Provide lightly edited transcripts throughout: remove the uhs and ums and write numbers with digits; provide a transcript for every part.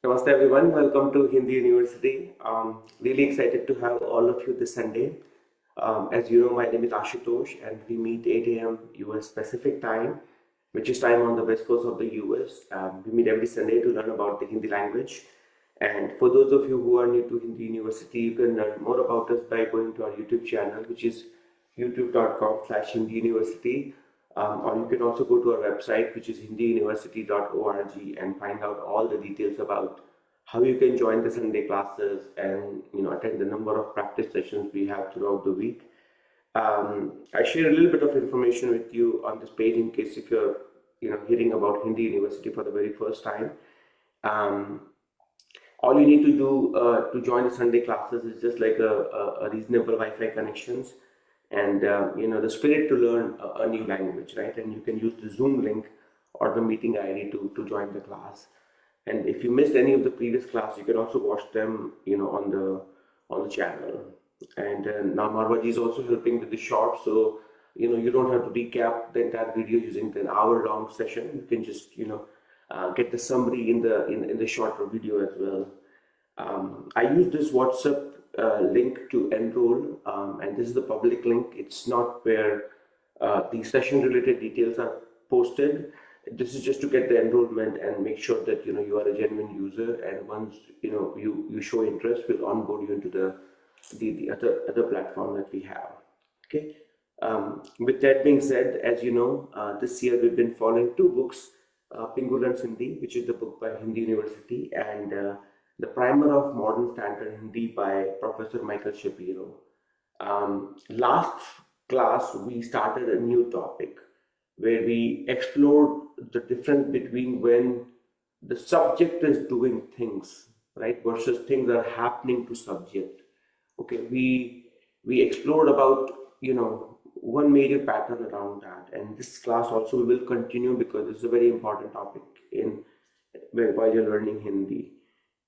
Namaste everyone, welcome to Hindi University. Really excited to have all of you this Sunday. As you know, my name is Ashutosh and we meet 8 a.m. US Pacific time, which is time on the west coast of the US. We meet every Sunday to learn about the Hindi language. And for those of you who are new to Hindi University, you can learn more about us by going to our YouTube channel, which is youtube.com/Hindi University. Or you can also go to our website, which is hindiuniversity.org, and find out all the details about how you can join the Sunday classes and attend the number of practice sessions we have throughout the week. I share a little bit of information with you on this page in case if you're hearing about Hindi University for the very first time. Um, all you need to do to join the Sunday classes is just like a reasonable Wi-Fi connections and the spirit to learn a new language, right? And you can use the Zoom link or the meeting ID to join the class. And if you missed any of the previous class, you can also watch them on the channel. And now Marwaji is also helping with the short, so you don't have to recap the entire video using the hour-long session. You can just get the summary in the shorter video as well. I use this WhatsApp link to enroll, and this is the public link. It's not where the session related details are posted. This is just to get the enrollment and make sure that you are a genuine user, and once you show interest, we'll onboard you into the other platform that we have. Okay. With that being said, as you know, this year we've been following two books, Pingu Learns Hindi, which is the book by Hindi University, and the Primer of Modern Standard Hindi by Professor Michael Shapiro. Last class, we started a new topic where we explored the difference between when the subject is doing things, right, versus things are happening to subject. Okay, we explored about one major pattern around that, and this class also we will continue because it's a very important topic while you're learning Hindi.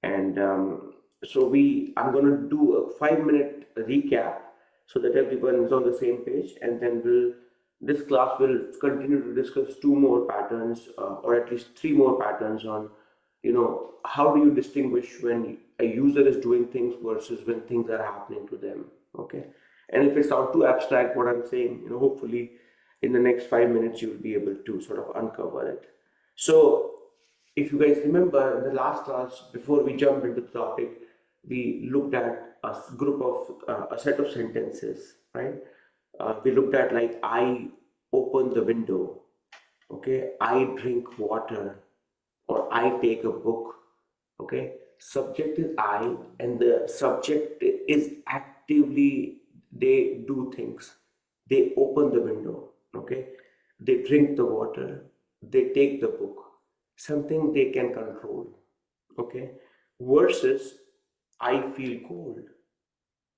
And so I'm going to do a 5-minute recap so that everyone is on the same page, and then this class will continue to discuss two more patterns or at least three more patterns on how do you distinguish when a user is doing things versus when things are happening to them. Okay, and if it sounds too abstract what I'm saying, hopefully in the next 5 minutes you will be able to sort of uncover it. So if you guys remember, in the last class, before we jump into the topic, we looked at a set of sentences, right? We looked at like, I open the window, okay? I drink water, or I take a book, okay? Subject is I, and the subject is actively, they do things. They open the window, okay? They drink the water, they take the book. Something they can control, okay, versus I feel cold.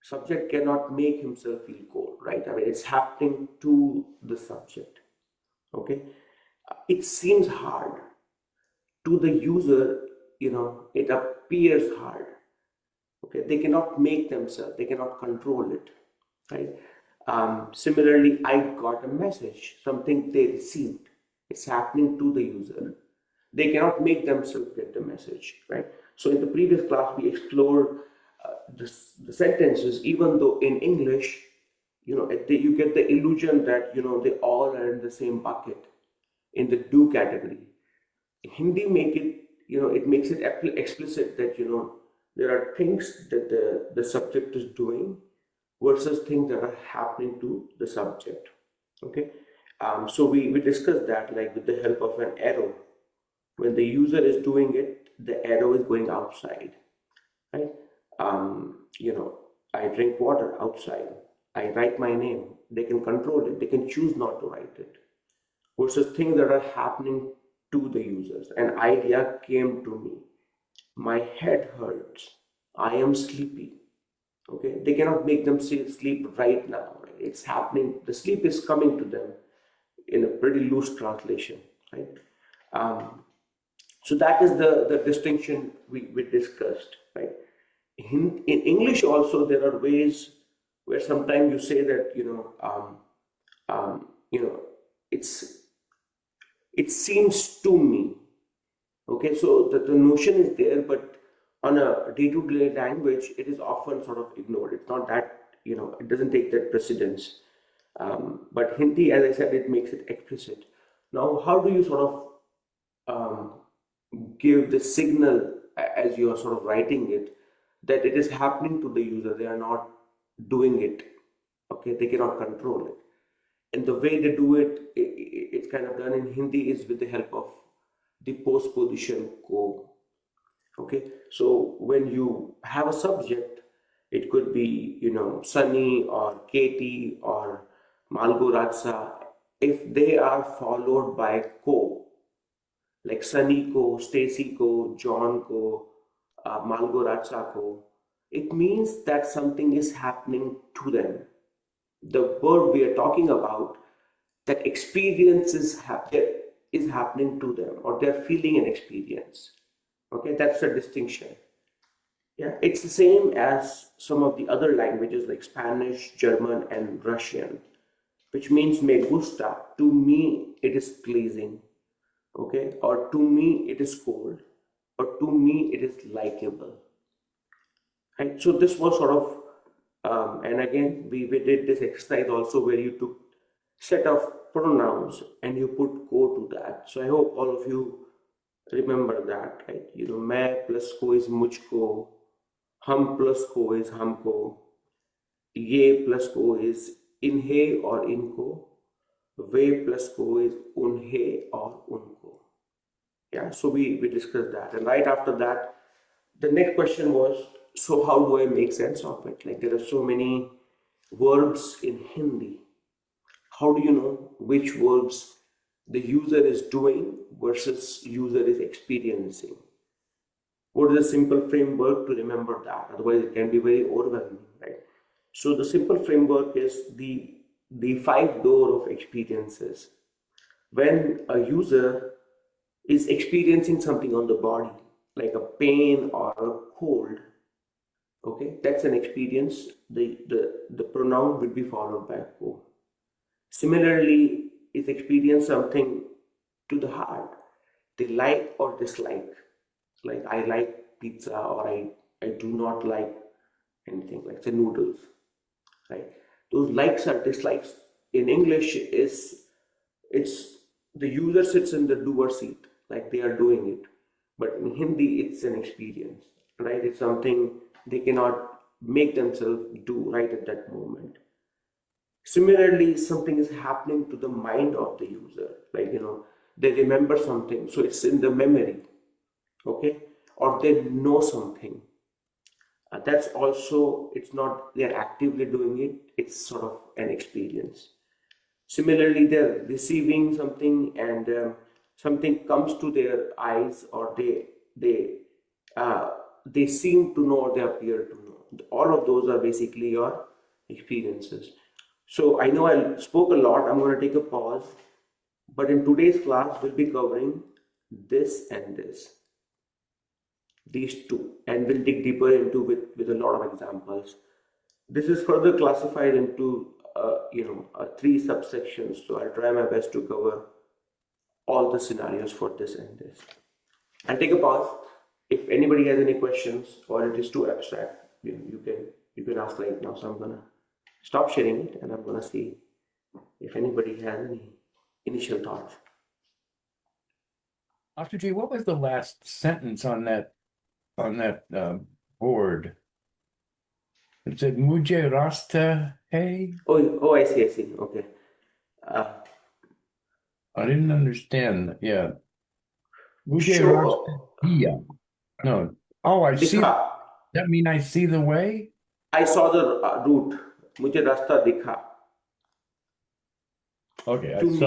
Subject cannot make himself feel cold, right? I mean, it's happening to the subject, okay. It seems hard to the user, it appears hard, okay. They cannot make themselves, they cannot control it, right? Similarly, I got a message, something they received, it's happening to the user. They cannot make themselves get the message, right? So in the previous class, we explored the sentences, even though in English, you get the illusion that, they all are in the same bucket, in the do category. Hindi it makes it explicit that, there are things that the subject is doing versus things that are happening to the subject, okay? So we discussed that, like with the help of an arrow. When the user is doing it, the arrow is going outside, right? I drink water outside. I write my name. They can control it. They can choose not to write it. Versus things that are happening to the users. An idea came to me. My head hurts. I am sleepy. Okay, they cannot make them sleep right now. Right? It's happening. The sleep is coming to them in a pretty loose translation, right? So that is the distinction we discussed, right? In English also, there are ways where sometimes you say that, it seems to me, Okay, so the notion is there, but on a day-to-day language, it is often sort of ignored. It's not that, it doesn't take that precedence. But Hindi, as I said, it makes it explicit. Now, how do you sort of um, give the signal as you are sort of writing it that it is happening to the user? They are not doing it. Okay, they cannot control it. And the way they do it, it's kind of done in Hindi is with the help of the postposition ko. Okay, so when you have a subject, it could be, Sunny or Katie or Malgo Ratsa. If they are followed by ko, like Sunny ko, Stacy ko, John ko, Malgo Ratsa ko, it means that something is happening to them. The word we are talking about, that experience is happening to them, or they're feeling an experience. Okay, that's the distinction. Yeah, it's the same as some of the other languages like Spanish, German, and Russian, which means me gusta. To me, it is pleasing. Okay, or to me, it is cold, or to me, it is likable. Right, so this was sort of, and again, we did this exercise also where you took set of pronouns and you put ko to that. So I hope all of you remember that, right? मैं plus को is मुझको, हम plus को is हमको, ये plus को is इन्हें और इनको, वे plus को is उन्हें और उनको. Yeah, so we discussed that, and right after that, the next question was, so how do I make sense of it? Like there are so many verbs in Hindi. How do you know which verbs the user is doing versus user is experiencing? What is a simple framework to remember that? Otherwise, it can be very overwhelming, right? So the simple framework is the five door of experiences. When a user is experiencing something on the body, like a pain or a cold, okay, that's an experience. The pronoun will be followed by ko. Similarly, if experience something to the heart, they like or dislike. Like I like pizza or I do not like anything, like the noodles, right? Those likes or dislikes in English is it's the user sits in the doer seat, like they are doing it. But in Hindi, it's an experience, right? It's something they cannot make themselves do right at that moment. Similarly, something is happening to the mind of the user, like they remember something, so it's in the memory, okay, or they know something. That's also, it's not they're actively doing it, it's sort of an experience. Similarly, they're receiving something and something comes to their eyes, or uh, they seem to know or they appear to know. All of those are basically your experiences. So I know I spoke a lot. I'm going to take a pause. But in today's class, we'll be covering this and this, these two, and we'll dig deeper into with a lot of examples. This is further classified into three subsections. So I'll try my best to cover all the scenarios for this and this. And take a pause. If anybody has any questions or it is too abstract, you can ask right now. So I'm gonna stop sharing it and I'm gonna see if anybody has any initial thoughts. Ashutosh, what was the last sentence on that board? It said Mujhe Rasta Hey. Oh, I see. Okay. I didn't understand. Yeah. Mujhe Show Rasta Hiya. No. Oh, I see. Dikha. That mean I see the way? I saw the route. Mujhe rasta dikha. Okay, To me,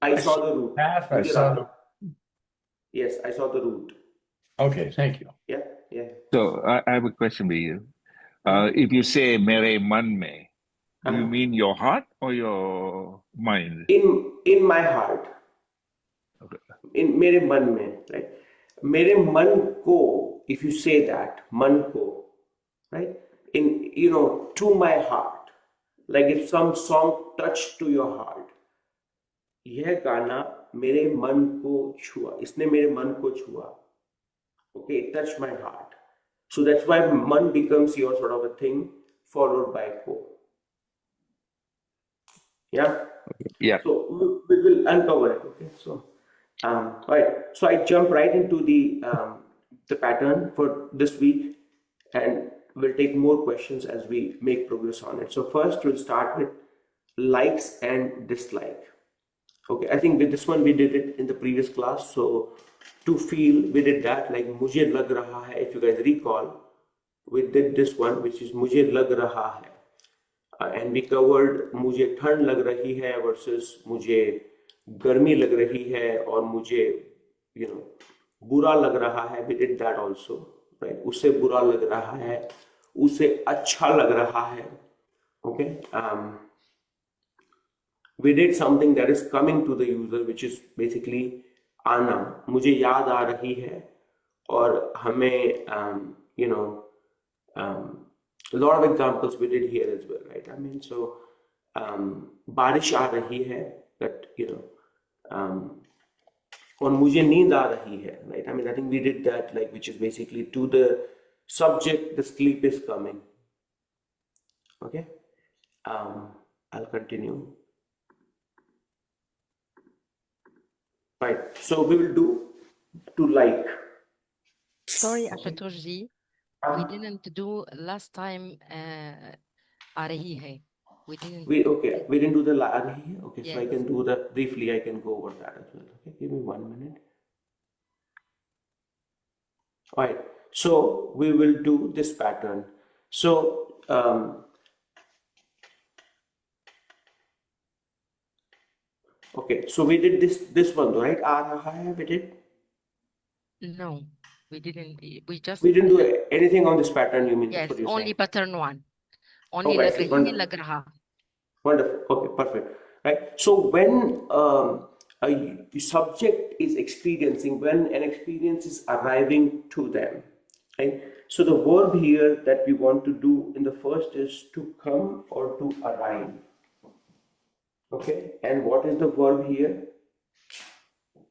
I saw the route. path. I Mujhe saw rasta. Yes, I saw the route. Okay, thank you. Yeah. So I have a question for you. If you say mere man mein, do you mean your heart or your mind? In my heart. Okay. In mere man mein, right? Mere man ko, if you say that, man ko, right? In to my heart. Like if some song touched to your heart, यह गाना मेरे मन को छुआ, इसने मेरे मन को छुआ. Okay, it touched my heart. So that's why man becomes your sort of a thing followed by ko. Yeah. Yeah. So we will uncover it. Okay. So right. So I jump right into the pattern for this week, and we'll take more questions as we make progress on it. So first we'll start with likes and dislike. Okay, I think with this one we did it in the previous class. So to feel, we did that, like मुझे लग रहा है. If you guys recall, we did this one, which is मुझे लग रहा है. And we covered मुझे ठंड लग रही है versus मुझे गर्मी लग रही है, और मुझे बुरा लग रहा है. We did that also, right? उसे बुरा लग रहा है, उसे अच्छा लग रहा है. Okay. We did something that is coming to the user, which is basically आना. मुझे याद आ रही है, और हमें a lot of examples we did here as well, right? I mean, so बारिश आ रही है, that और मुझे नींद आ रही है, right? I mean, I think we did that, like, which is basically to the subject, the sleep is coming. Okay. I'll continue. Right, so we will do to like. Sorry, Okay. Ashutosh ji, we didn't do last time आ रही है. We didn't. We didn't do the la rahi. Okay, so I Yes. can do that briefly. I can go over that as well. Okay, give me 1 minute. All right, so we will do this pattern. So okay, so we did this one, right? Aa raha hai, we did. No, we didn't. We just. We didn't do anything on this pattern. You mean? That's Yes, what you're only saying. pattern one. Only Oh, I लग see. रही है, Wonderful. लग रहा. Wonderful. Okay, perfect. Right. So when a subject is experiencing, when an experience is arriving to them, right? So the verb here that we want to do in the first is to come or to arrive. Okay. And what is the verb here?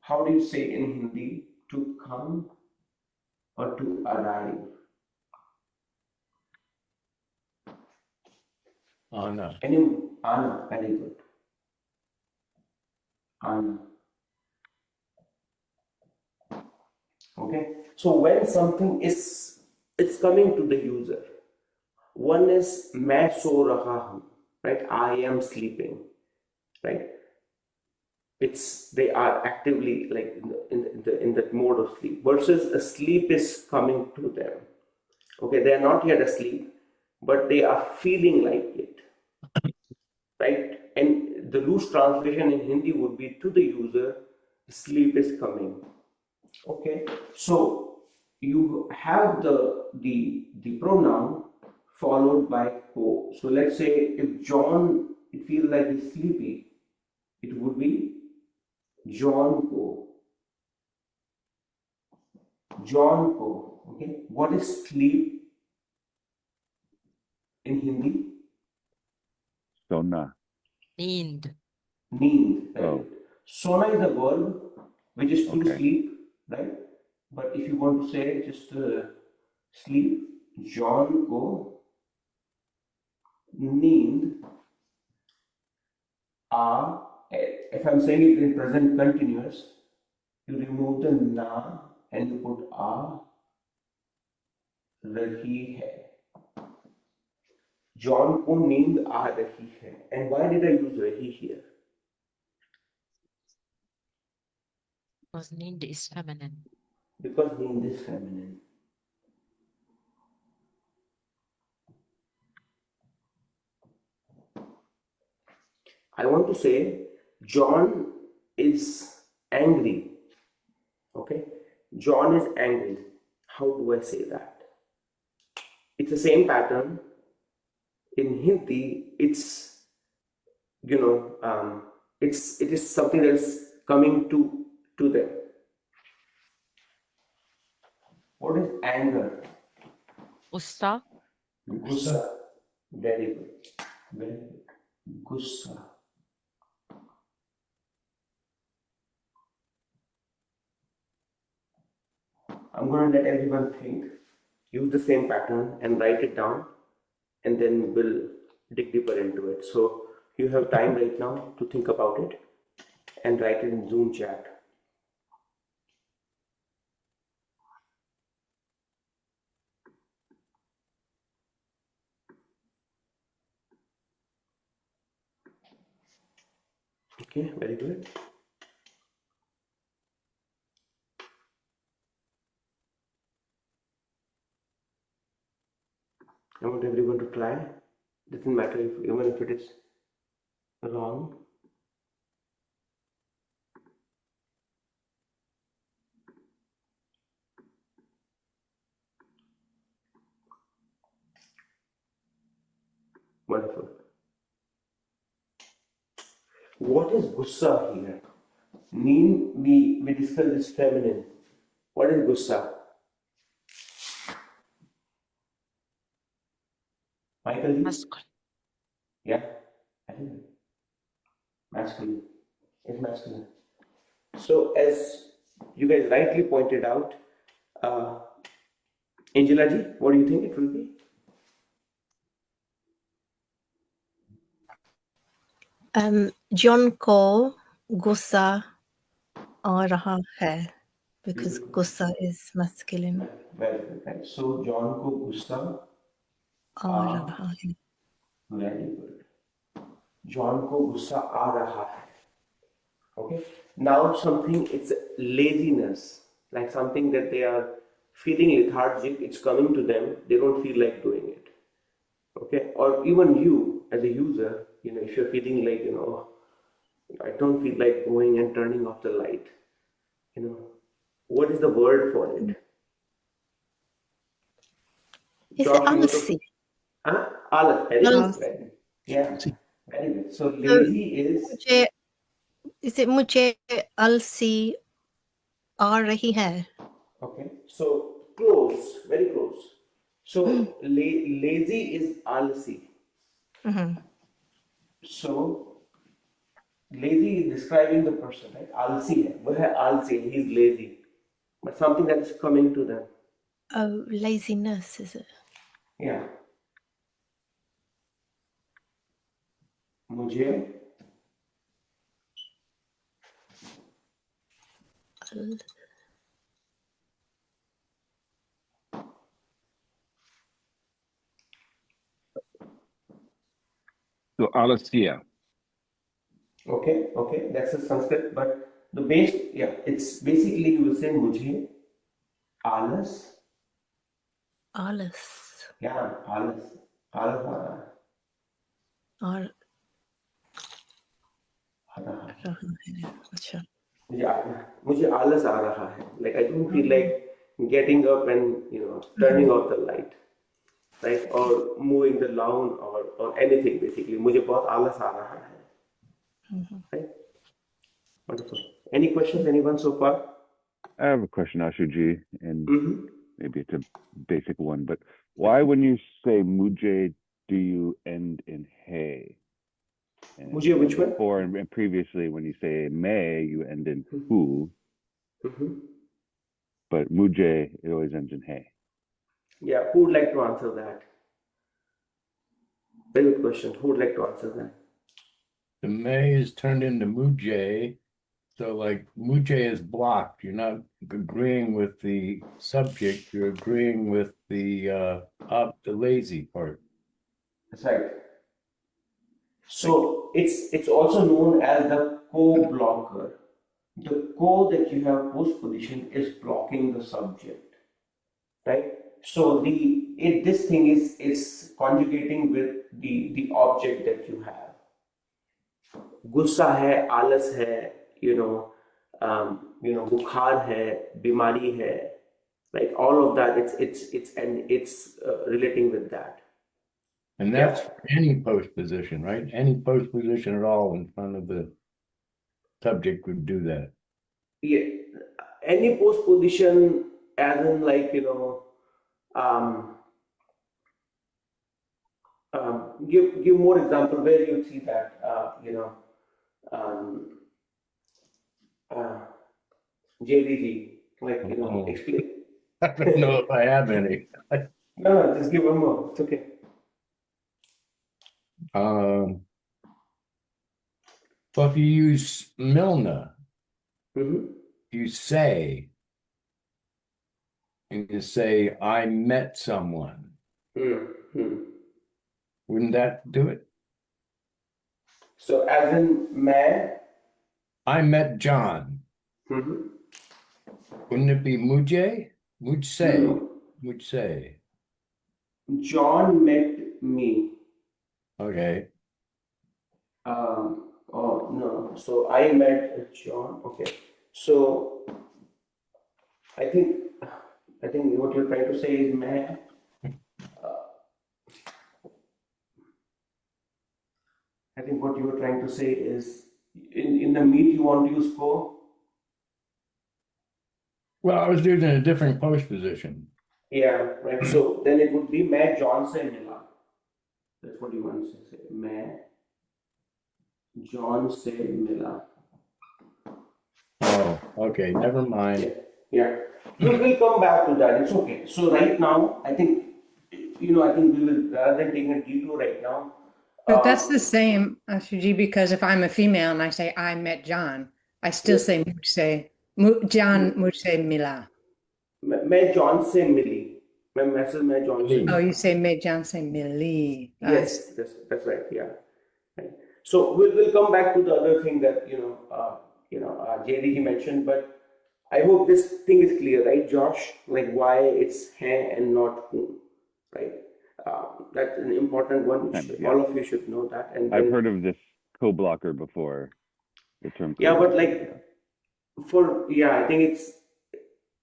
How do you say in Hindi to come or to arrive? Anna. Ana. Very good. Ana. Okay, so when something is, it's coming to the user, one is मैं सो रहा हूँ, right? I am sleeping, right? It's, they are actively like in the mode of sleep, versus a sleep is coming to them. Okay, they are not yet asleep, but they are feeling like it, right? And the loose translation in Hindi would be, to the user, sleep is coming. Okay, so you have the pronoun followed by ko. So let's say if John, it feels like he's sleepy, it would be John ko. John ko. Okay, what is sleep in Hindi? Sona. Need. Need. Right? Oh. Sona is a verb which is to Okay. sleep, right? But if you want to say just sleep, John ko नींद आ. If I'm saying it in present continuous, you remove the na and you put आ रही है. John को नींद आ रही है. And why did I use रही here? Because need is feminine. Because नींद is feminine. I want to say John is angry. Okay, John is angry. How do I say that? It's the same pattern. In Hindi, it's it is something that is coming to them. What is anger? Ussa. Gussa. Very good. Very good. Gussa. I'm going to let everyone think, use the same pattern and write it down, and then we'll dig deeper into it. So you have time right now to think about it and write it in Zoom chat. Okay, very good. I want everyone to try. Doesn't matter even if it is wrong. Wonderful. What is gussa here? We discussed this feminine. What is gussa? Michael? Masculine. Yeah, I think masculine. It's masculine. So as you guys rightly pointed out, Angela ji, what do you think it will be? John को गुस्सा आ रहा है because गुस्सा is masculine. Very good, right? So John को गुस्सा आ रहा है. very good. John को गुस्सा आ रहा है. Okay. Now something, it's laziness, like something that they are feeling lethargic, it's coming to them, they don't feel like doing it. Okay. Or even you as a user, if you're feeling like, I don't feel like going and turning off the light, what is the word for it? Is it Josh, you want to- आलसी? Huh? Alas, very good. Alas. Very good. Yeah, very good. So lazy is Is it मुझे आलसी आ रही है? okay. So close, very close. So lazy is alsi. Mhm. So lazy is describing the person, right? Alsi hai. वो है alsi, he's lazy. But something that is coming to them. Oh, laziness, is it? Yeah. मुझे Al- So alasya. okay, that's a Sanskrit, but the base, yeah, it's basically you will say मुझे आलस, आलस. yeah, आलस, आलस आ रहा आ है. रहा है. अच्छा. मुझे आलस आ रहा है. Like I don't feel like getting up and turning off the light, right? Or moving the lawn or anything basically. मुझे बहुत आलस आ रहा है. Right? Wonderful. Any questions, anyone so far? I have a question, Ashuji, and Mm-hmm. maybe it's a basic one, but why, when you say mujhe, do you end in hey? And Mujhe, which one? before and previously, when you say may, you end in hu, Mm-hmm. but mujhe, it always ends in hey. Yeah, who would like to answer that? Very good question. Who would like to answer that? The may is turned into mujhe. So like mujhe is blocked. You're not agreeing with the subject, you're agreeing with the lazy part. That's right. So it's also known as the co-blocker. The co that you have post position is blocking the subject, right? So this thing is conjugating with the object that you have. गुस्सा है, आलस है, बुखार है, बीमारी है, like all of that. It's relating with that. And that's for any post position, right? Any post position at all in front of the subject would do that. Yeah, any post position, as in like give more example where you see that JDG, like Oh. explain. I don't know if I have any. No, just give one more. It's okay. Um, well, if you use Milna, Mm-hmm. you say, and you say, I met someone. Mm-hmm. Wouldn't that do it? So as in मैं, I met John. mm-hmm. Wouldn't it be Mujhe? Mujhe. No, Mujhe. John met me. Okay. Oh no, so I met John. Okay, so I think I think what you're trying to say is मैं. I think what you were trying to say is in the meet you want to use ko. Well, I was using a different post position. Yeah, right. So then it would be मैं John से मिला. That's what you want to say. मैं John से मिला. Oh, okay. Never mind. Yeah, yeah. We'll come back to that. It's okay. So right now, I think, I think we will, rather than taking a detour right now. But that's the same, Shuji, because if I'm a female and I say I met John, I still say John Mujhe Mila. मैं John से मिली. मैं John से Lee. Oh, मिला. you say me John say Mili. Yes, that's right. Yeah. Right. So we'll come back to the other thing that JD he mentioned, but I hope this thing is clear, right, Josh? Like why it's hai and not whom, right? That's an important one. Kind of, yeah. All of you should know that. And I've then, heard of this co-blocker before. The term. yeah, but co-blocker, like I think it's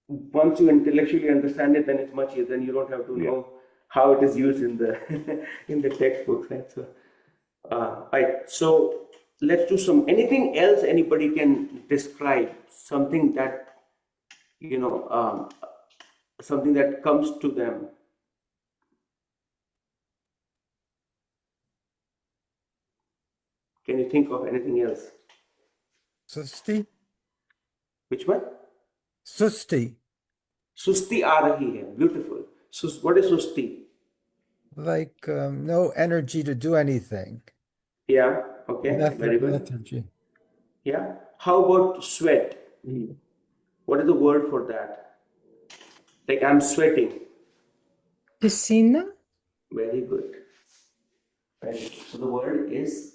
once you intellectually understand it, then it's much easier. Then you don't have to Yeah. know how it is used in the in the textbooks, right? So, right. So let's do anything else anybody can describe, something that something that comes to them. Can you think of anything else? Susti? Which one? Susti. Susti aa rahi hai. Beautiful. What is susti? Like no energy to do anything. Yeah. Okay. Very good. Lethargy. Yeah. How about sweat? What is the word for that? Like I'm sweating. Piscina? Very good. Very good. So the word is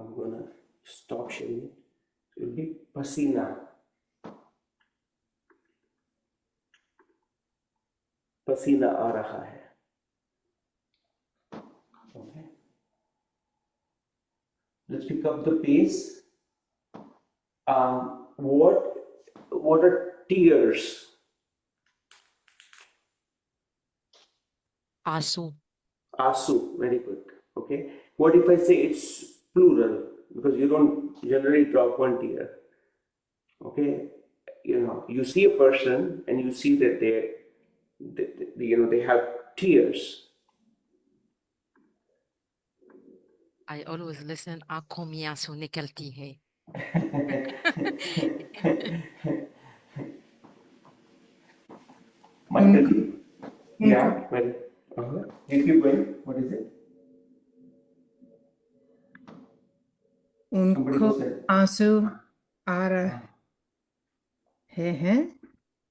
I'm gonna stop sharing it. It will be pasina. पसीना आ रहा है. Okay. Let's pick up the pace. What are tears? Asu. Asu. Very good. Okay. What if I say it's plural? Because you don't generally drop one tear. Okay. You see a person and you see that they have tears. I always listen. Akomiya su nikalti hai. Michael, yeah, well, you keep going. What is it? Somebody Unko who said, asu ara hai.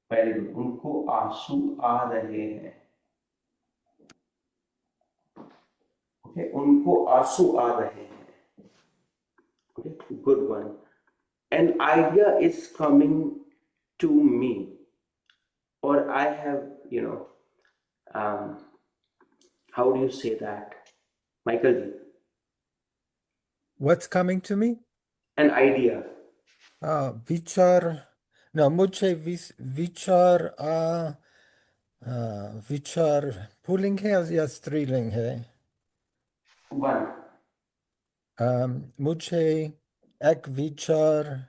very good. उनको आंसू आ रहे हैं. Okay, उनको आंसू आ रहे हैं. Okay, good one. An idea is coming to me, or I have, how do you say that, Michael? What's coming to me? An idea. Vichar. No, mujhe vichar vichar pulling hai ya striling hai? One. Mujhe ek vichar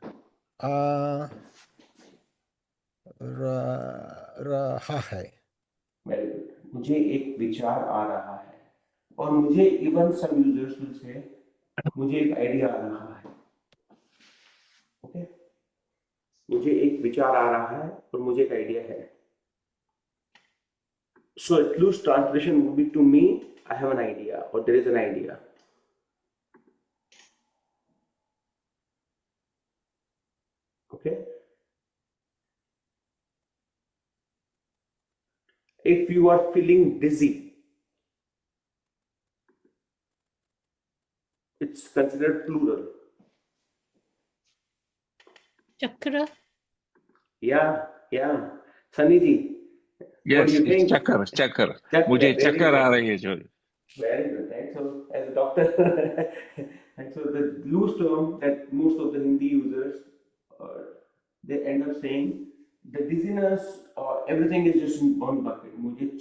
raha hai. Very good. मुझे एक विचार आ रहा है. और मुझे even some users will say मुझे एक idea आ रहा है. Okay. मुझे एक विचार आ रहा है और मुझे एक आइडिया है. So at loose translation would be, to me, I have an idea, or there is an idea. Okay. If you are feeling dizzy, it's considered plural. Chakra. Yeah. Sunny ji, what do Yes, you it's think? chakkar. Chakkar, मुझे very चक्कर good. आ रही है जो. Very good, right? So, as a doctor, and so the loose term that most of the Hindi users, they end up saying, the dizziness or everything is just in one bucket. मुझे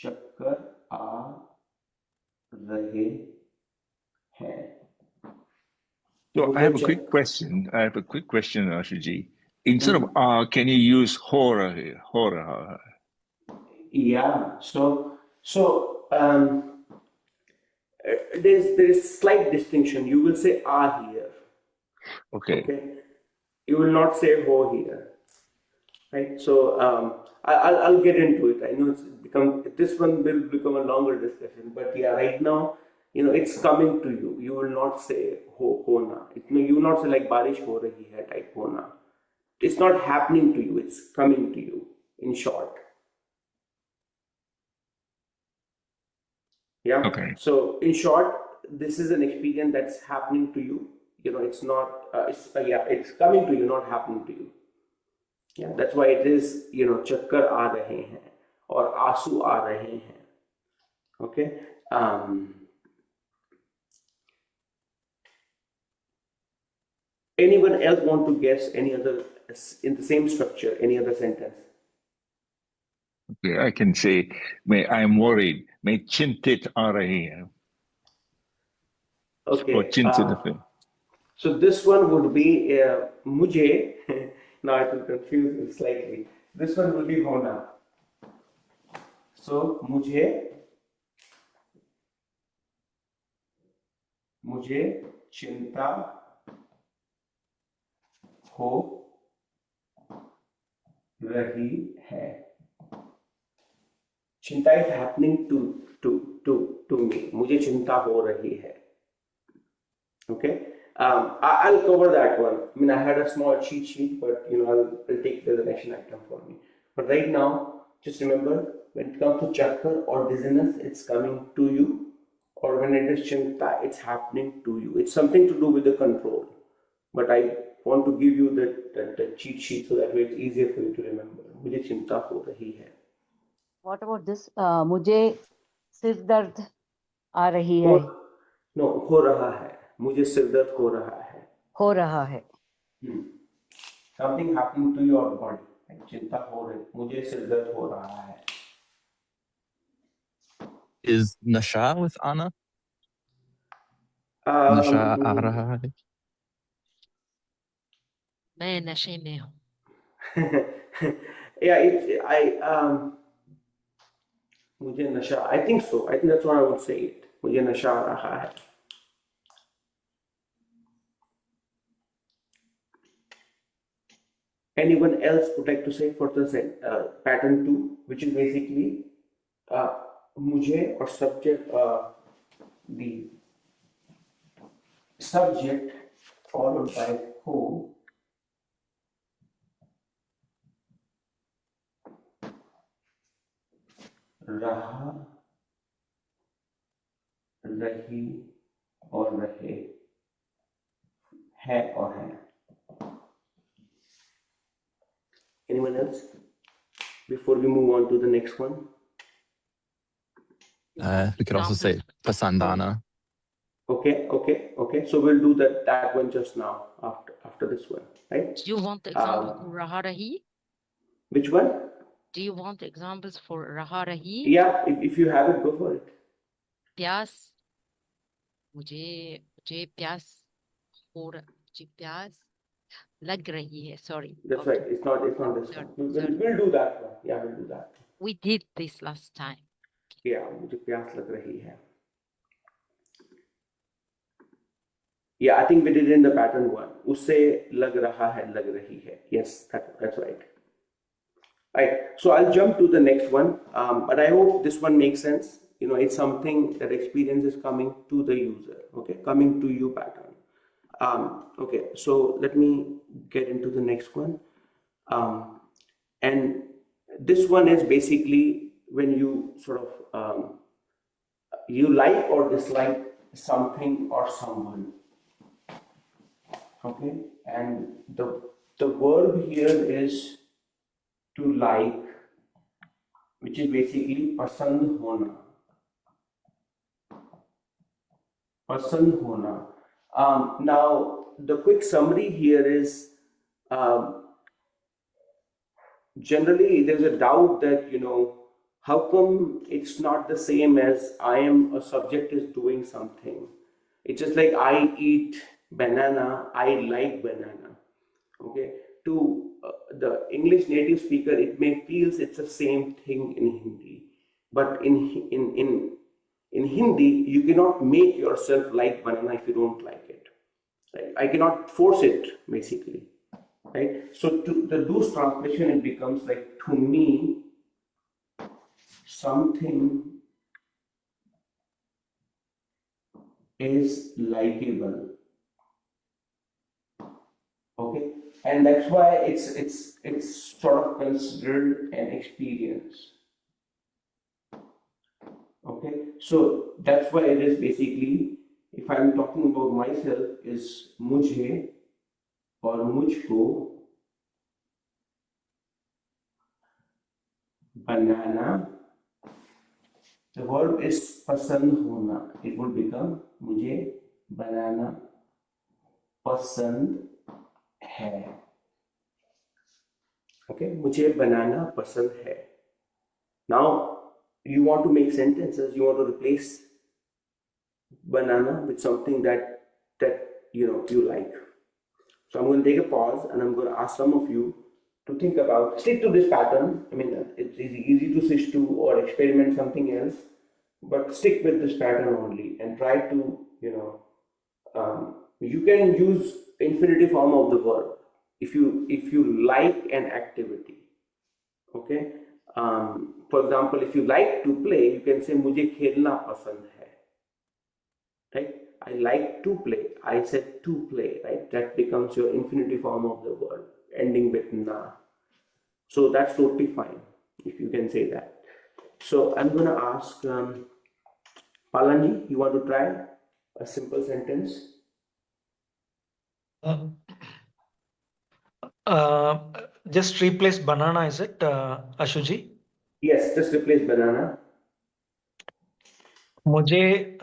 चक्कर आ रहे हैं. So I have a मुझे quick question. Ashuji. Instead of can you use horror here? Horror. Yeah. There's slight distinction. You will say "ah" here. Okay. Okay. You will not say "ho" here. Right. So I'll get into it. I know this one will become a longer discussion, but yeah, right now, it's coming to you. You will not say "hona." You will not say like "barish ho rahi hai" type "hona." It's not happening to you. It's coming to you. In short. Yeah. Okay. So in short, this is an experience that's happening to you. It's not. It's coming to you, not happening to you. Yeah. That's why it is. Chakkar aa rahe hain or आंसू आ रहे हैं. Okay. Anyone else want to guess any other in the same structure? Any other sentence? Okay, I can say, I'm worried. मैं चिंतित आ रही है. Okay. Or चिंतित. So this one would be Mujhe. Now I will confuse you slightly. This one will be Hona. So मुझे चिंता हो रही है. चिंता is happening to me. मुझे चिंता हो रही है. Okay. I'll cover that one. I mean, I had a small cheat sheet, but I'll take the next item for me. But right now, just remember, when it comes to chakkar or dizziness, it's coming to you, or when it is chinta, it's happening to you. It's something to do with the control. But I want to give you the cheat sheet so that way it's easier for you to remember. मुझे चिंता हो रही है. What about this? मुझे सिर दर्द आ रही है. No, हो रहा है. मुझे सिर दर्द हो रहा है. हो रहा है. Something happening to your body. चिंता हो रही. मुझे सिर दर्द हो रहा है. Is nasha with Anna? Nasha aa raha hai. मैं नशे में हूँ. Yeah, मुझे नशा. I think so. I think that's what I would say it. मुझे नशा आ रहा है. Anyone else would like to say for the pattern 2, which is basically मुझे or subject, the subject followed by who, रहा, रही और रहे, है और है. Anyone else? Before we move on to the next one. We could also say Pasandana. Okay. So we'll do that one just now after this one, right? Do you want examples for raha rahi? Which one? Do you want examples for raha rahi? Yeah, if you have it, go for it. प्यास. मुझे प्यास मुझे प्यास लग रही है. Sorry. That's Okay. right. It's not this one. We'll do that one. Yeah, we'll do that. We did this last time. Yeah, मुझे प्यास लग रही है. Yeah, I think we did it in the pattern one. उससे लग रहा है, लग रही है. Yes, that's right. Right. So I'll jump to the next one, but I hope this one makes sense. You know, it's something that experience is coming to the user. Okay, coming to you pattern. Okay, so let me get into the next one. And this one is basically when you sort of you like or dislike something or someone. Okay, and the verb here is to like, which is basically pasand hona. Pasand hona. Now, the quick summary here is generally there's a doubt that, you know, how come it's not the same as I am a subject is doing something. It's just like I eat banana, I like banana. Okay, to the English native speaker, it may feels it's the same thing in Hindi, but in Hindi, you cannot make yourself like banana if you don't like it. Right? I cannot force it, basically. Right? So to the loose translation, it becomes like, to me, something is likable. Okay, and that's why it's sort of considered an experience. Okay, so that's why it is basically, if I'm talking about myself, is mujhe or mujhko banana. The verb is pasand hona. It would become mujhe banana pasand hai. Okay, mujhe banana pasand hai. Now, you want to make sentences, you want to replace banana with something that you know you like. So I'm going to take a pause and I'm going to ask some of you to think about, stick to this pattern. I mean, it's easy to switch to or experiment something else, but stick with this pattern only and try to, you know, you can use infinitive form of the verb if you like an activity. Okay. For example, if you like to play, you can say मुझे खेलना पसंद है. Right? I like to play. I said to play. Right? That becomes your infinitive form of the verb, ending with na. So that's totally fine if you can say that. So I'm gonna ask Palanji, you want to try a simple sentence? Just replace banana, is it, Ashuji? Yes, just replace banana. मुझे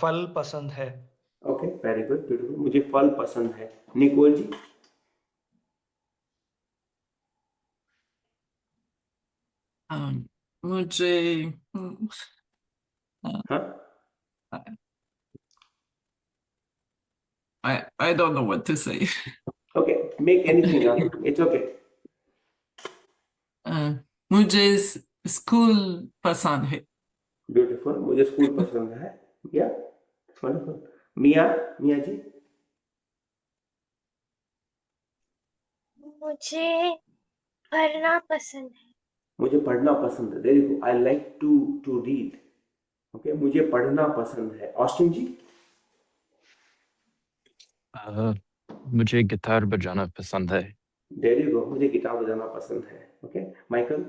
फल पसंद है. Okay, very good, beautiful. मुझे फल पसंद है. Nicol जी? मुझे Huh? I don't know what to say. Okay, make anything up. It's okay. मुझे स्कूल पसंद है. Beautiful. मुझे स्कूल पसंद है. Yeah, it's wonderful. मिया जी? मुझे पढ़ना पसंद है. मुझे पढ़ना पसंद है. There you go. I like to read. Okay, मुझे पढ़ना पसंद है. ऑस्टिन जी? मुझे गिटार बजाना पसंद है. There you go. मुझे गिटार बजाना पसंद है. Okay, Michael?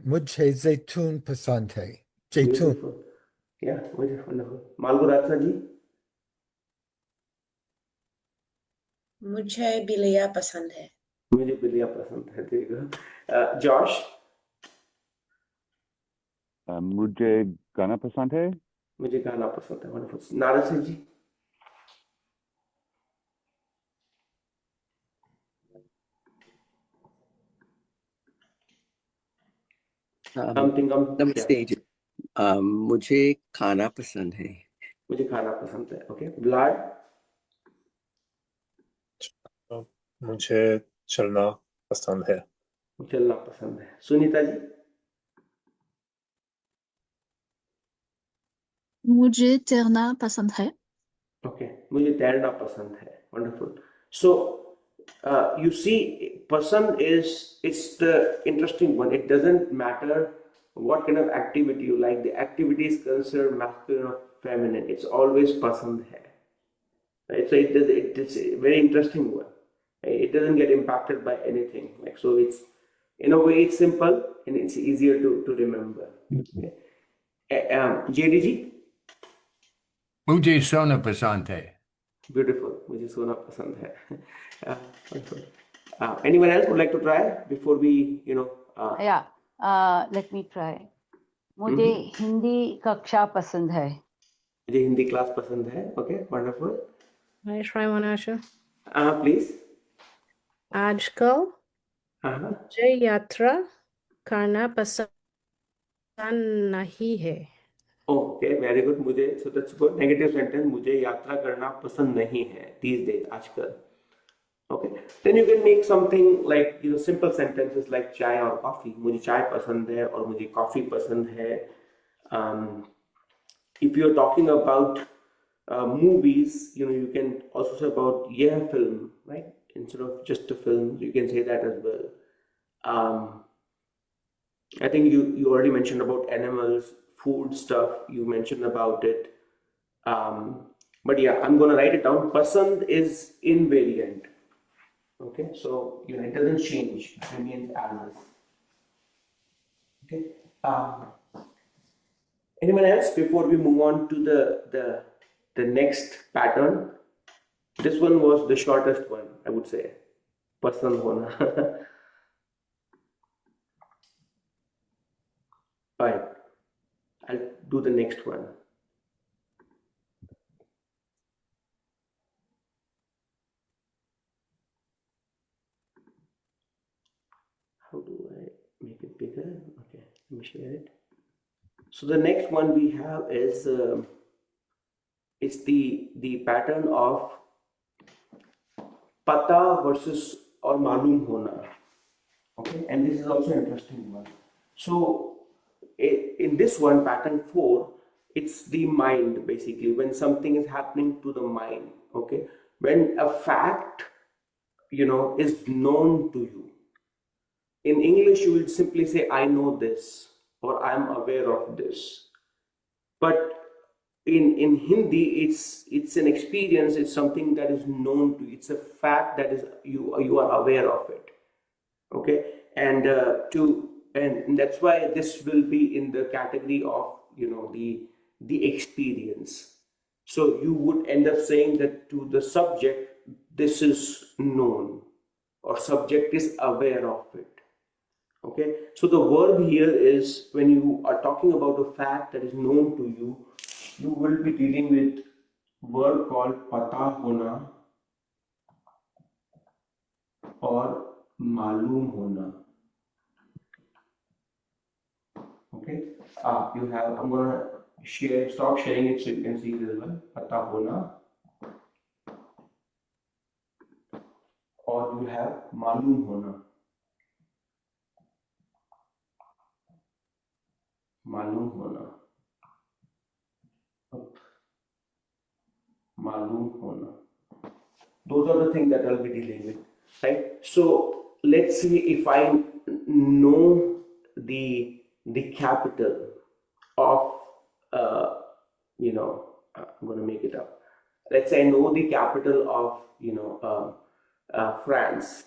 मुझे जैतून पसंद है. जैतून. Beautiful. Yeah, wonderful. मालगो राजा जी? मुझे बिल्लियाँ पसंद है. मुझे बिल्लियाँ पसंद है. There you go. Josh? मुझे गाना पसंद है. मुझे गाना पसंद है. Wonderful. नारद सिंह जी? नमस्ते जी. मुझे खाना पसंद है. मुझे खाना पसंद है. Okay, blood? मुझे चलना पसंद है. चलना पसंद है. सुनीता जी? मुझे तैरना पसंद है. Okay, मुझे तैरना पसंद है. Wonderful. So, you see, pasand it's the interesting one. It doesn't matter what kind of activity you like. The activity is considered masculine or feminine. It's always pasand hai. Right? So it's a very interesting one. It doesn't get impacted by anything. Like so, it's in a way it's simple and it's easier to remember. Okay. JDG. Mujhe sona pasand hai. Beautiful. मुझे सोना पसंद है. Wonderful. Anyone else would like to try before we, Yeah, let me try. मुझे हिंदी कक्षा पसंद है. मुझे Hindi class पसंद है. Okay, wonderful. May I try one, Asha? Please. आजकल मुझे यात्रा करना पसंद नहीं है. Okay, very good. मुझे so that's good. Negative sentence. मुझे यात्रा करना पसंद नहीं है. These days, आजकल. Okay. Then you can make something like simple sentences like चाय और coffee. मुझे चाय पसंद है और मुझे coffee पसंद है. If you're talking about movies, you can also say about film, right? Instead of just a film, you can say that as well. I think you already mentioned about animals, food stuff. You mentioned about it. But yeah, I'm gonna write it down. Pasand is invariant. Okay, so it doesn't change. It remains as is. Okay. Anyone else before we move on to the next pattern? This one was the shortest one, I would say. Pasand hona. Fine. I'll do the next one. How do I make it bigger? Okay, let me share it. So the next one we have is it's the pattern of pata versus or malum hona. Okay, and this is also an interesting one. So in this one, pattern 4, it's the mind basically, when something is happening to the mind. Okay, when a fact is known to you. In English, you will simply say, I know this, or I'm aware of this. But in Hindi, it's an experience, it's something that is known to you. It's a fact that is you are aware of it. Okay, and and that's why this will be in the category of the experience. So you would end up saying that to the subject, this is known, or subject is aware of it. Okay, so the verb here is when you are talking about a fact that is known to you, you will be dealing with verb called pata hona or malum hona. Okay, you have, I'm gonna stop sharing it so you can see it as well. Pata hona, or you have malum hona. Malum hona. Malum hona. Those are the things that I'll be dealing with, right? So let's see if I know the capital of I'm going to make it up. Let's say I know the capital of France.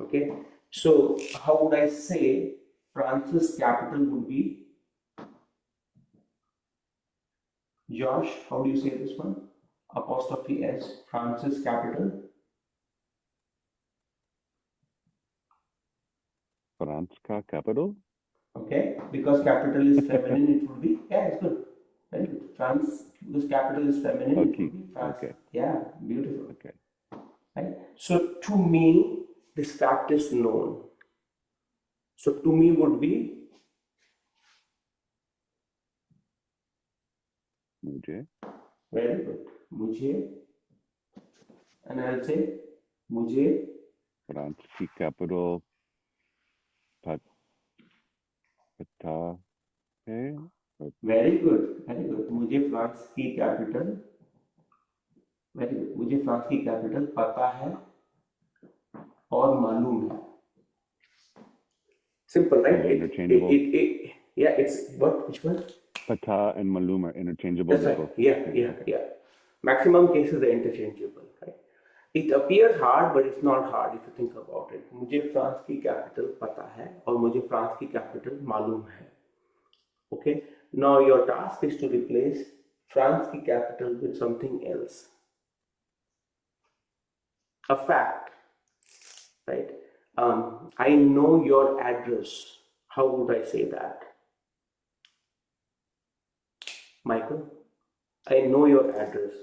Okay, so how would I say France's capital would be? Josh, how do you say this one? Apostrophe S, France's capital. France ka capital? Okay, because capital is feminine, it would be, yeah, it's good. Very good. France, because capital is feminine, it would be France. Okay. Yeah, beautiful. Okay. Right? So to me, this fact is known. So to me would be Mujhe. very good. Mujhe. And I'll say Mujhe. France ki capital pata hai. Very good. Very good. मुझे France की capital, very good, मुझे France की capital पता है और मालूम है. Simple, right? They're interchangeable. Yeah, it's what? Which one? Pata and malum are interchangeable. That's They're right. both. Yeah. Maximum cases are interchangeable, right? It appears hard, but it's not hard if you think about it. मुझे France की capital पता है और मुझे France की capital मालूम है. Okay. Now your task is to replace France की capital with something else. A fact, right? I know your address. How would I say that? Michael, I know your address.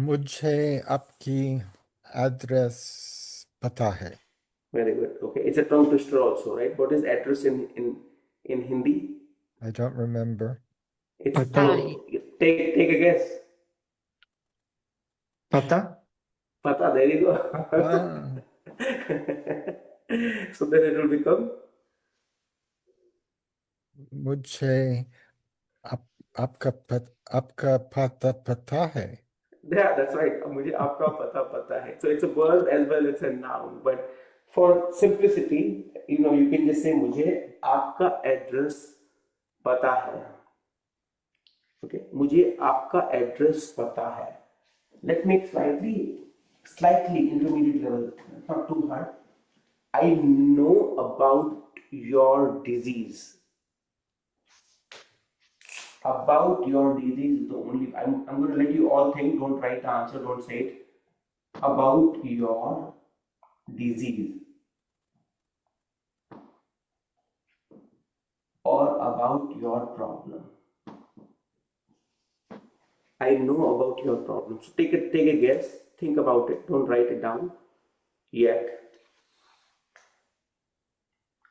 मुझे आपकी address पता है. Very good. Okay, it's a tongue twister also, right? What is address in Hindi? I don't remember. It's Rahi. take a guess. Pata? Pata. There you go. So then it will become मुझे आपका पता है. Yeah, that's right. मुझे आपका पता है. So it's a verb as well, it's a noun. But for simplicity, you can just say मुझे आपका एड्रेस पता है. Okay, मुझे आपका एड्रेस पता है. Let's make slightly intermediate level, not too hard. I know about your disease. About your disease is the only. I'm going to let you all think. Don't write the answer. Don't say it. About your disease or about your problem. I know about your problem. So take a guess. Think about it. Don't write it down yet.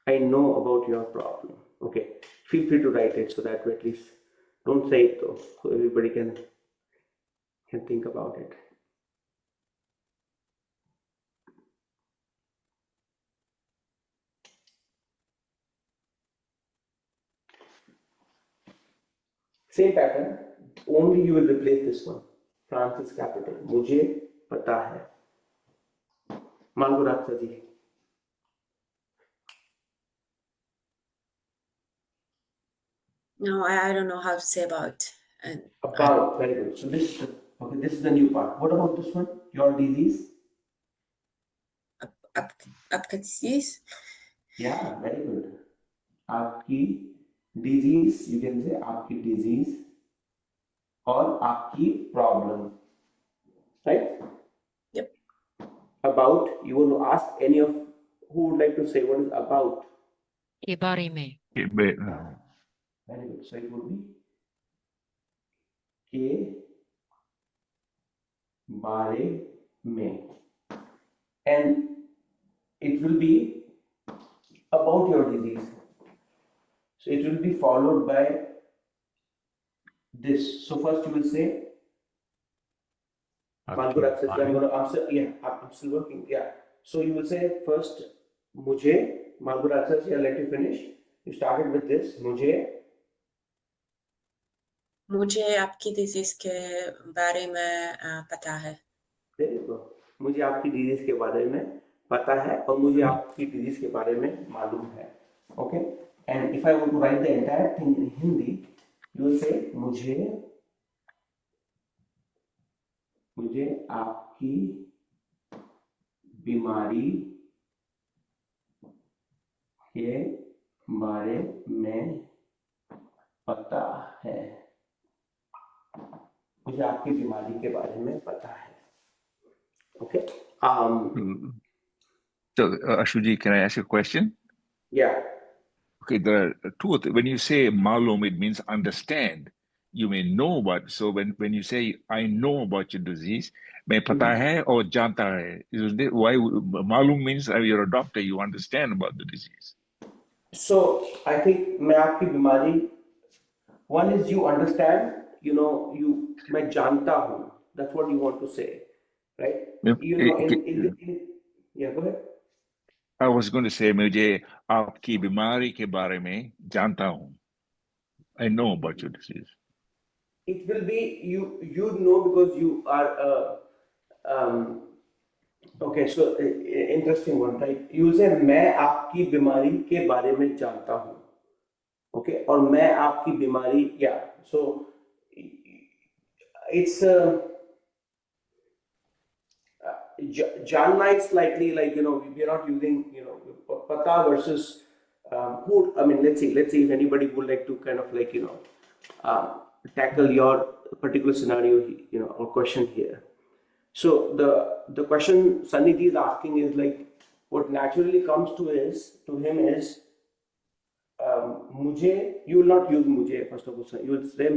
I know about your problem. Okay. Feel free to write it so that way at least. Don't say it though, so everybody can think about it. Same pattern, only you will replace this one. France's capital. मुझे पता है. Mango Raksa ji. No, I don't know how to say about. And About, very good. So this is the new part. What about this one? Your disease? आपका disease? Yeah, very good. आपकी disease, you can say आपकी disease or आपकी problem. Right? Yep. About, you want to ask any of who would like to say what is about? के बारे में. Very good. So it would be के बारे में, and it will be about your disease. So it will be followed by this. So first you will say, I'm going to answer. Yeah, I'm still working. Yeah. So you will say first, मुझे, Malgur answers. Yeah, let you finish. You started with this. मुझे आपकी disease के बारे में पता है. There you go. मुझे आपकी डिजीज के बारे में पता है और मुझे आपकी डिजीज के बारे में मालूम है. Okay. And if I want to write the entire thing in Hindi, you will say मुझे आपकी बीमारी के बारे में पता है. मुझे आपकी बीमारी के बारे में पता है. Okay. So, Ashuji, can I ask you a question? Yeah. Okay, there are two. When you say malum, it means understand. You may know about. So when you say I know about your disease, मैं पता है और जानता है. Why malum means you're a doctor. You understand about the disease. So I think मैं आपकी बीमारी. One is you understand. मैं जानता हूँ. That's what you want to say, right? Yeah, go ahead. I was going to say मुझे आपकी बीमारी के बारे में जानता हूँ. I know about your disease. It will be you know because you are okay, so interesting one, right? You say मैं आपकी बीमारी के बारे में जानता हूँ, okay, और मैं आपकी बीमारी, yeah, so it's जानना is slightly like, you know, we are not using, you know, pata versus who, I mean, let's see if anybody would like to kind of like, you know, tackle your particular scenario, you know, or question here. So the question Sanidhi is asking is like, what naturally comes to him is मुझे, you will not use मुझे first of all, you will say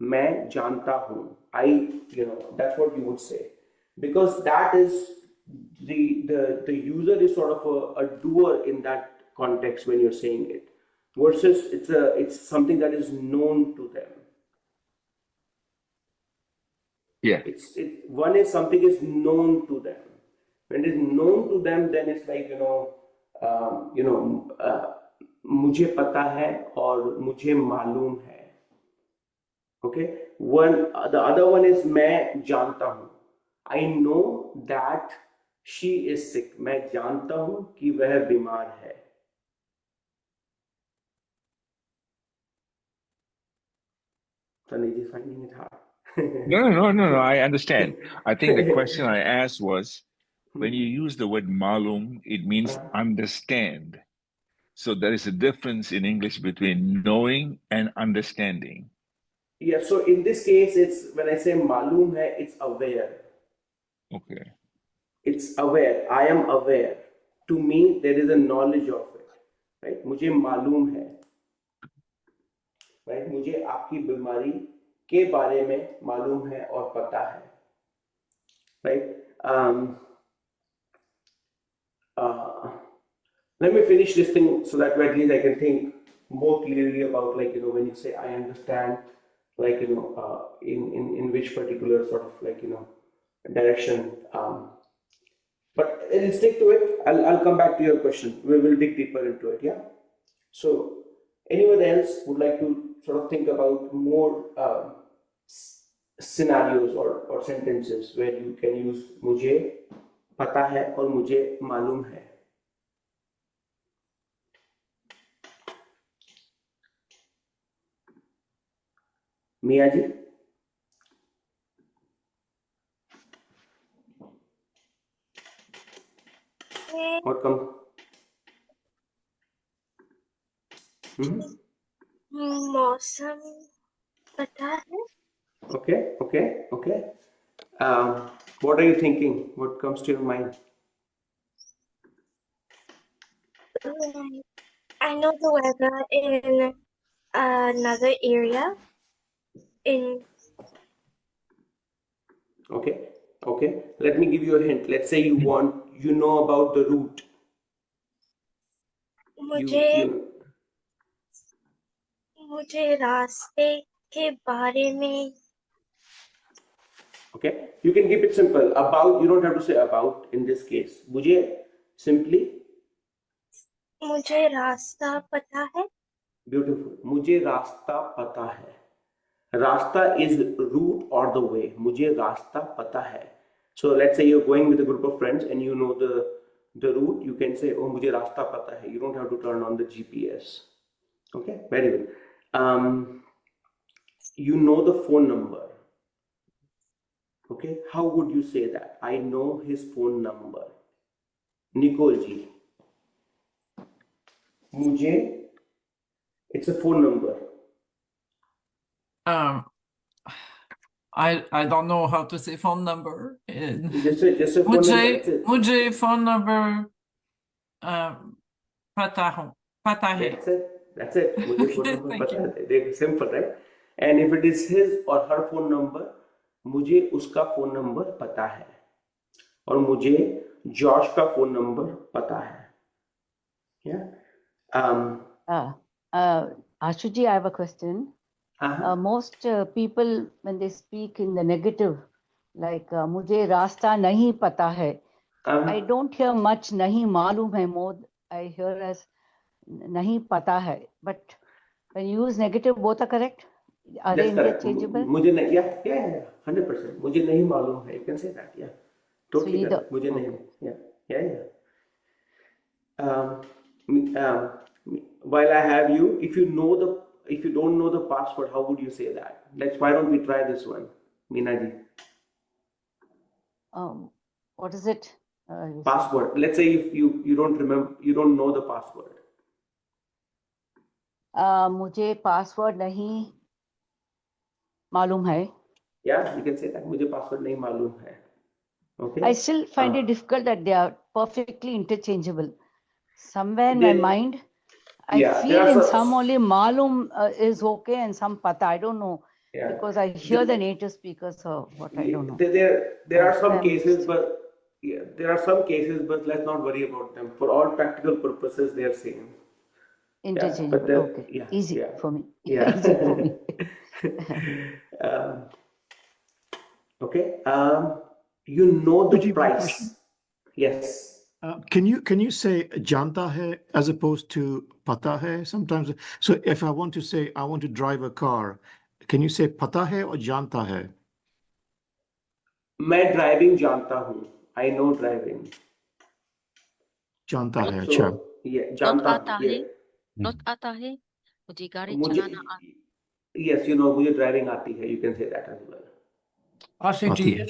मैं जानता हूँ, I, you know, that's what you would say, because that is the user is sort of a doer in that context when you're saying it, versus it's something that is known to them. Yeah. One is something is known to them. When it is known to them, then it's like, you know, मुझे पता है और मुझे मालूम है. Okay. The other one is मैं जानता हूँ. I know that she is sick. मैं जानता हूँ कि वह बीमार है. Sanidhi is finding it hard. No, I understand. I think the question I asked was, when you use the word malum, it means understand. So there is a difference in English between knowing and understanding. Yeah, so in this case, it's when I say malum hai, it's aware. Okay. It's aware. I am aware. To me, there is a knowledge of it. Right? मुझे मालूम है. Right? मुझे आपकी बीमारी के बारे में मालूम है और पता है. Right? Let me finish this thing so that at least I can think more clearly about, like, you know, when you say I understand, like, you know, in which particular sort of, like, you know, direction. But I'll stick to it. I'll come back to your question. We will dig deeper into it. Yeah. So anyone else would like to sort of think about more scenarios or sentences where you can use मुझे पता है और मुझे मालूम है. Mia ji? What comes? मौसम पता है. Okay. What are you thinking? What comes to your mind? I know the weather in another area. Okay. Let me give you a hint. Let's say you know about the route. मुझे रास्ते के बारे में. Okay, you can keep it simple. About, you don't have to say about in this case. मुझे simply. मुझे रास्ता पता है. Beautiful. मुझे रास्ता पता है. Rasta is route or the way. मुझे रास्ता पता है. So let's say you're going with a group of friends and you know the route. You can say, oh, मुझे रास्ता पता है. You don't have to turn on the GPS. Okay, very good. You know the phone number. Okay, how would you say that? I know his phone number. Nicole ji. मुझे, it's a phone number. I don't know how to say phone number. Just a phone number. मुझे phone number पता है. That's it. मुझे phone number पता है. Simple, right? And if it is his or her phone number, मुझे उसका phone number पता है. और मुझे Josh का phone number पता है. Yeah. Ashuji, I have a question. Most people, when they speak in the negative, like मुझे रास्ता नहीं पता है, I don't hear much नहीं मालूम है. More I hear as नहीं पता है. But When you use negative, both are correct? Are they That's correct. interchangeable? मुझे नहीं, yeah, 100%. मुझे नहीं मालूम है. You can say that, yeah. Totally either. correct. मुझे नहीं, yeah. While I have you, if you don't know the password, how would you say that? Why don't we try this one, Meena ji? What is it? Password. Let's say if you don't remember, you don't know the password. मुझे password नहीं मालूम है. Yeah, you can say that. मुझे password नहीं मालूम है. Okay. I still find it difficult that they are perfectly interchangeable. Somewhere in my mind, I feel in some only malum is okay and some pata. I don't know, because I hear the native speakers of what I don't know. There are some cases, but let's not worry about them. For all practical purposes, they are same. Interchangeable. Okay. Easy for me. Yeah. Easy for me. Okay. You know the price. Yes. Can you say janta hai as opposed to pata hai sometimes? So if I want to say I want to drive a car, can you say pata hai or janta hai? मैं driving जानता हूँ. I know driving. जानता है. अच्छा. Yeah, जानता है. Not आता है. मुझे गाड़ी चलाना आता. Yes, you know, मुझे driving आती है. You can say that as well. Ashuji,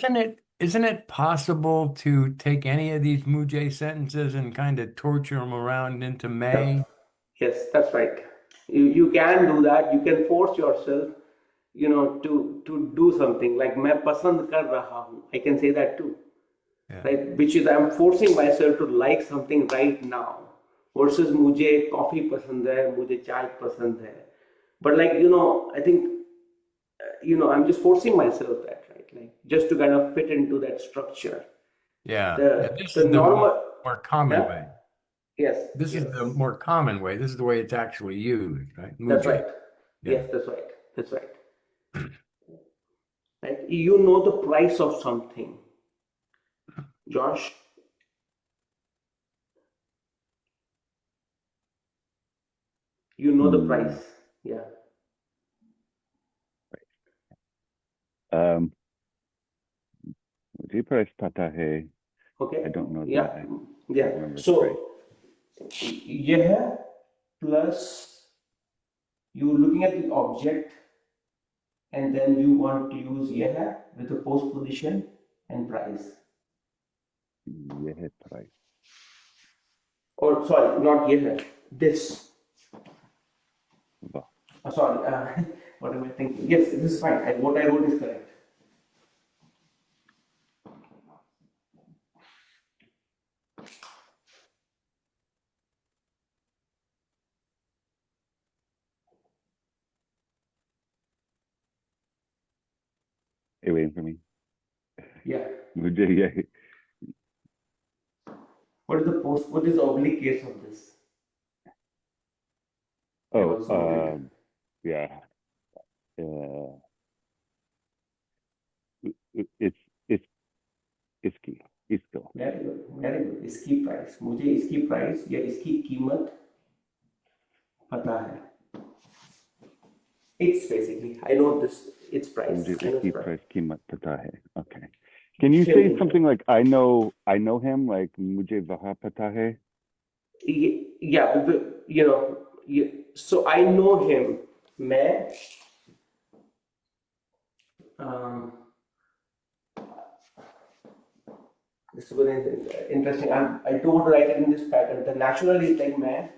isn't it possible to take any of these Mujhe sentences and kind of torture them around into may? Yes, that's right. You can do that. You can force yourself, you know, to do something like मैं पसंद कर रहा हूँ. I can say that too. Right? Which is I'm forcing myself to like something right now. Versus मुझे coffee पसंद है, मुझे चाय पसंद है. But like, you know, I think, you know, I'm just forcing myself that. Like just to kind of fit into that structure. Yeah. This the is normal, the more common way. Yes. This is the more common way. This is the way it's actually used, right? Mujhe. That's right. Yes, that's right. That's right. Right? You know the price of something. Josh? You know the price. Yeah. मुझे price पता है. Okay. I don't know yeah. that. Yeah. So यह plus you looking at the object and then you want to use यह with the post position and price. यह price. Or sorry, not यह. This. Sorry. What am I thinking? Yes, this is fine. What I wrote is correct. Are you waiting for me? Yeah. Mujhe, yeah. What is the post? What is the oblique case of this? Oh, yeah. इसकी. Very good. इसकी price. मुझे इसकी price या इसकी कीमत पता है. It's basically, I know this. It's price. मुझे इसकी price कीमत पता है. Okay. Can you say something like I know him, like मुझे वह पता है? Yeah, you know. So I know him. मैं this is very interesting. I don't write it in this pattern. The natural is like मैं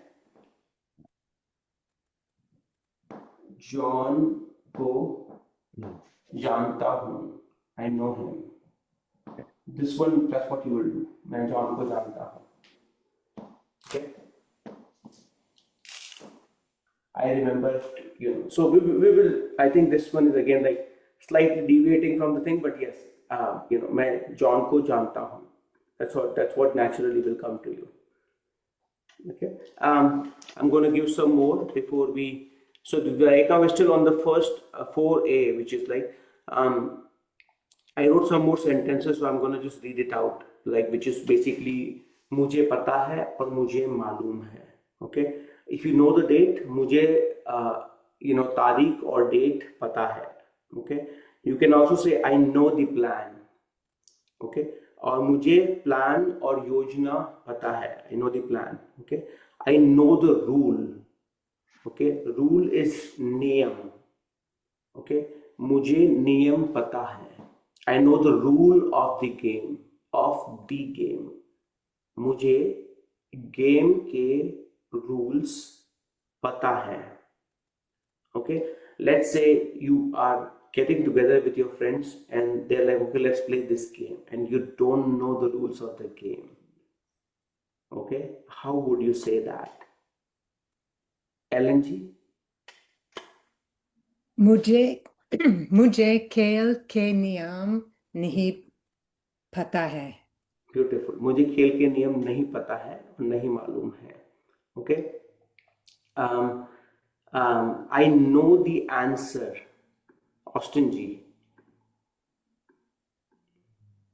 John को जानता हूँ. I know him. This one, that's what you will do. मैं John को जानता हूँ. Okay. I remember, you know. So we will. I think this one is again like slightly deviating from the thing, but yes, you know, मैं John को जानता हूँ. That's what naturally will come to you. Okay. I'm going to give some more before we. So right now we're still on the first 4A, which is like I wrote some more sentences, so I'm going to just read it out, like which is basically मुझे पता है और मुझे मालूम है. Okay. If you know the date, मुझे तारीख or date पता है. Okay. You can also say I know the plan. Okay. और मुझे plan और योजना पता है. I know the plan. Okay. I know the rule. Okay. Rule is नियम. Okay. मुझे नियम पता है. I know the rule of the game. मुझे game के rules पता है. Okay, let's say you are getting together with your friends and they're like, okay, let's play this game, and you don't know the rules of the game. Okay, how would you say that? LNG? मुझे खेल के नियम नहीं पता है. Beautiful. मुझे खेल के नियम नहीं पता है, नहीं मालूम है. Okay. I know the answer. Austin जी.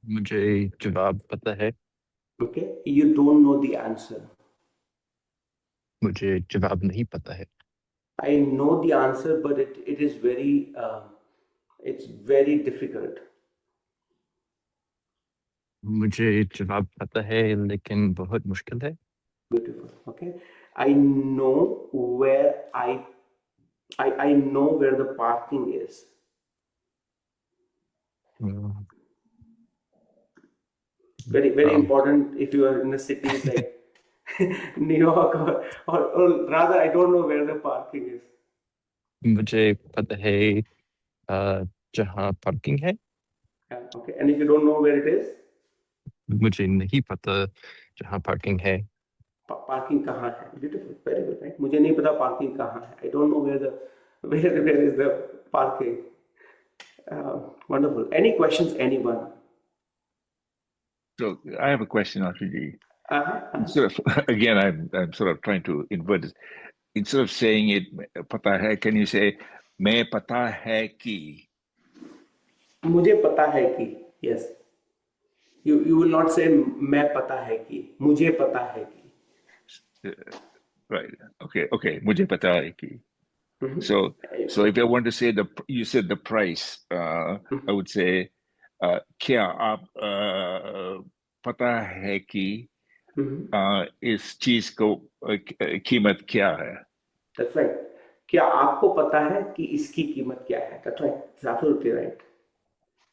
मुझे जवाब पता है. Okay. You don't know the answer. मुझे जवाब नहीं पता है. I know the answer, but it is very it's very difficult. मुझे जवाब पता है लेकिन बहुत मुश्किल है. Beautiful. Okay. I know where I know where the parking is. Very important if you are in a city like New York or rather I don't know where the parking is. मुझे पता है जहाँ parking है. Okay. And if you don't know where it is? मुझे नहीं पता जहाँ parking है. Parking कहाँ है? Beautiful. Very good. Right? मुझे नहीं पता parking कहाँ है. I don't know where is the parking. Wonderful. Any questions, anyone? So I have a question, Ashutosh. Sort of, again, I'm sort of trying to invert this. Instead of saying it, pata hai, can you say, मैं पता है कि? मुझे पता है कि. Yes. You will not say मैं पता है कि. मुझे पता है कि. Right. Okay. मुझे पता है कि. So if I want to say you said the price, I would say, क्या आप पता है कि इस चीज को कीमत क्या है? That's right. क्या आपको पता है कि इसकी कीमत क्या है? That's right. It's absolutely right.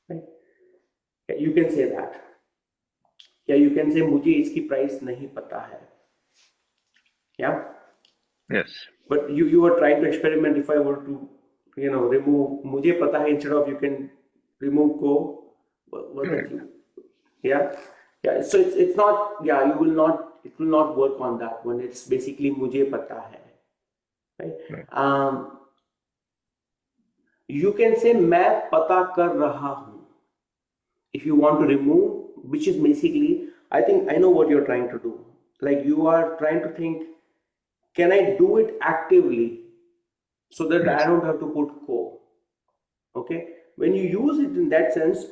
Right. Yeah, you can say that. Yeah, you can say मुझे इसकी प्राइस नहीं पता है. Yeah. Yes. But you were trying to experiment. If I were to, remove मुझे पता है instead of you can remove को. What that you? Yeah. Yeah. So it's not. Yeah. You will not. It will not work on that one. It's basically मुझे पता है. Right. You can say मैं पता कर रहा हूँ. If you want to remove, which is basically, I think I know what you're trying to do. Like you are trying to think, can I do it actively so that I don't have to put ko? Okay. When you use it in that sense,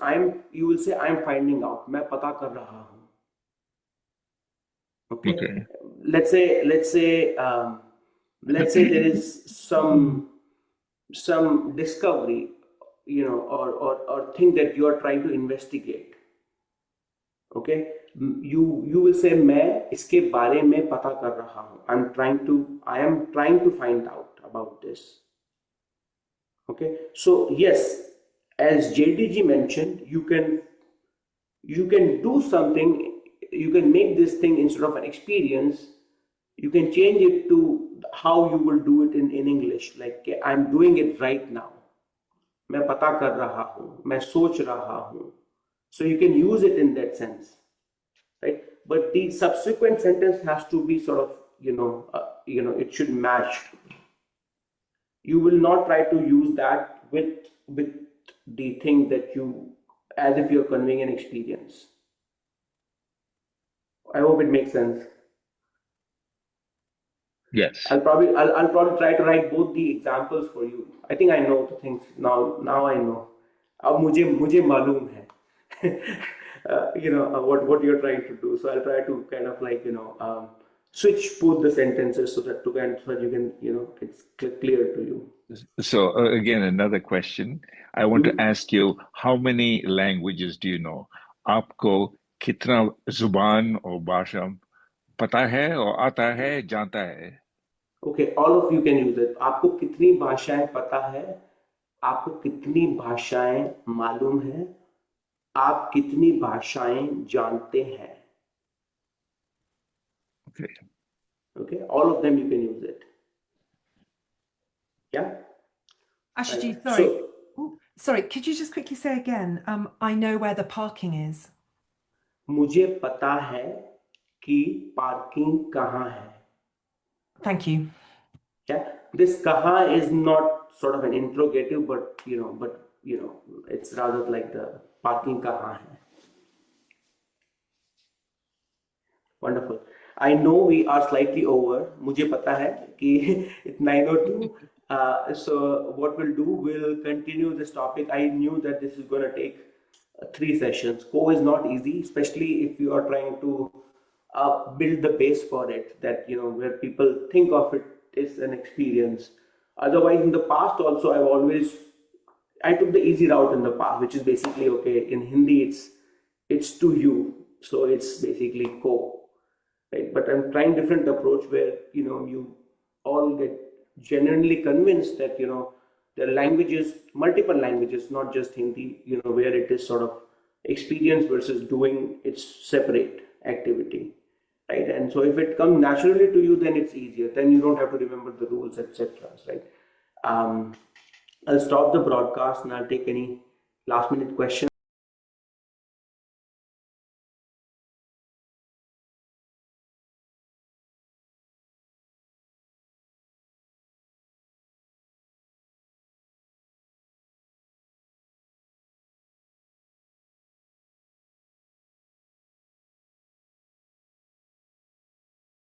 you will say I'm finding out. मैं पता कर रहा हूँ. Okay. Let's say there is some discovery, or thing that you are trying to investigate. Okay. You will say मैं इसके बारे में पता कर रहा हूँ. I am trying to find out about this. Okay. So yes, as JDG mentioned, you can do something. You can make this thing instead of an experience. You can change it to how you will do it in English. Like I'm doing it right now. मैं पता कर रहा हूँ. मैं सोच रहा हूँ. So you can use it in that sense, right? But the subsequent sentence has to be sort of, it should match. You will not try to use that with the thing that as if you're conveying an experience. I hope it makes sense. Yes. I'll probably try to write both the examples for you. I think I know the things now. Now I know. अब मुझे मालूम है. What you're trying to do. So I'll try to kind of like switch both the sentences so that you can it's clear to you. So again, another question. I want to ask you, how many languages do you know? आपको कितना जुबान और भाषा पता है और आता है, जानता है? Okay, all of you can use it. आपको कितनी भाषाएं पता है? आपको कितनी भाषाएं मालूम है? आप कितनी भाषाएं जानते हैं? Okay. Okay, all of them you can use it. Yeah. Ashutosh, Right. sorry. Sorry, could you just quickly say again? I know where the parking is. मुझे पता है कि पार्किंग कहाँ है. Thank you. Yeah, this kaha is not sort of an interrogative, but it's rather like the parking kaha hai. Wonderful. I know we are slightly over. मुझे पता है कि it's 9:02. So what we'll do, we'll continue this topic. I knew that this is going to take 3 sessions. Co is not easy, especially if you are trying to build the base for it, that where people think of it is an experience. Otherwise, in the past also, I took the easy route in the past, which is basically, okay, in Hindi it's to you, so it's basically co, right? But I'm trying different approach where you all get genuinely convinced that there are languages, multiple languages, not just Hindi, where it is sort of experience versus doing, it's separate activity. Right, and so if it comes naturally to you, then it's easier. Then you don't have to remember the rules, etc. Right? I'll stop the broadcast and I'll take any last-minute questions.